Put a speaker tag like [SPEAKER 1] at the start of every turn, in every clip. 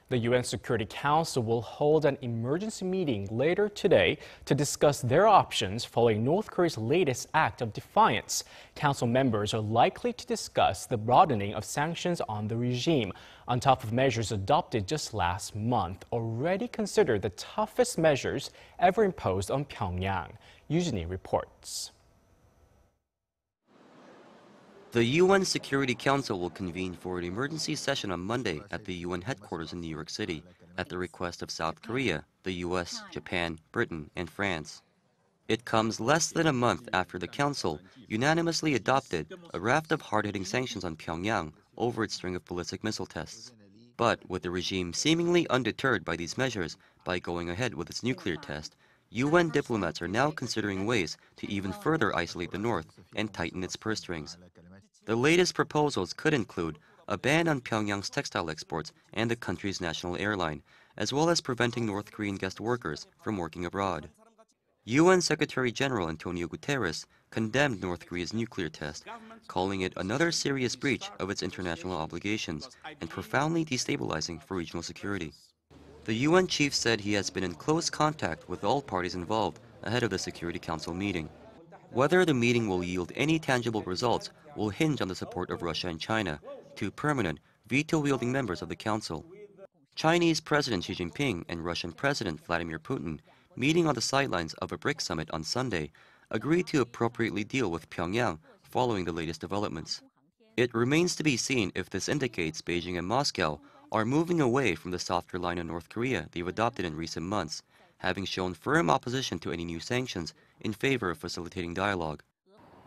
[SPEAKER 1] The UN Security Council will hold an emergency meeting later today to discuss their options following North Korea's latest act of defiance. Council members are likely to discuss the broadening of sanctions on the regime, on top of measures adopted just last month, already considered the toughest measures ever imposed on Pyongyang. Joonhee reports.
[SPEAKER 2] The UN Security Council will convene for an emergency session on Monday at the UN headquarters in New York City at the request of South Korea, the US, Japan, Britain, and France. It comes less than a month after the Council unanimously adopted a raft of hard-hitting sanctions on Pyongyang over its string of ballistic missile tests. But with the regime seemingly undeterred by these measures by going ahead with its nuclear test, UN diplomats are now considering ways to even further isolate the North and tighten its purse strings. The latest proposals could include a ban on Pyongyang's textile exports and the country's national airline, as well as preventing North Korean guest workers from working abroad. UN Secretary-General Antonio Guterres condemned North Korea's nuclear test, calling it another serious breach of its international obligations and profoundly destabilizing for regional security. The UN chief said he has been in close contact with all parties involved ahead of the Security Council meeting. Whether the meeting will yield any tangible results will hinge on the support of Russia and China, two permanent, veto-wielding members of the Council. Chinese President Xi Jinping and Russian President Vladimir Putin, meeting on the sidelines of a BRICS summit on Sunday, agreed to appropriately deal with Pyongyang following the latest developments. It remains to be seen if this indicates Beijing and Moscow are moving away from the softer line on North Korea they've adopted in recent months, having shown firm opposition to any new sanctions in favor of facilitating dialogue.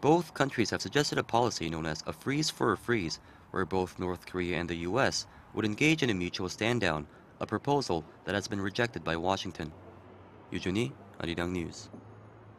[SPEAKER 2] Both countries have suggested a policy known as a freeze for a freeze, where both North Korea and the US would engage in a mutual stand-down, a proposal that has been rejected by Washington. Joonhee, Arirang News.